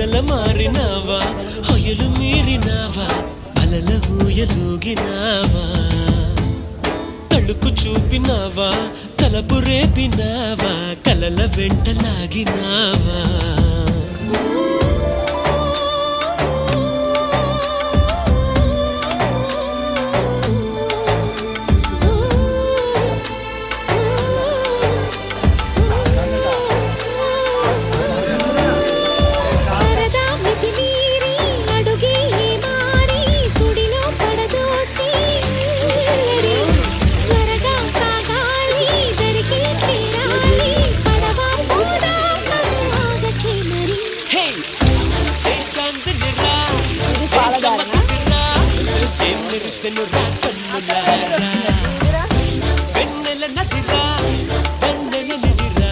వెన్నెల మారినావా హొయలు మీరినావా అలల ఊయలూగినావా తళుకు చూపినావా తలపు రేపినావా కలల వెంటలాగినావా వెన్నెల నదిరా వెన్నెల నిదిరా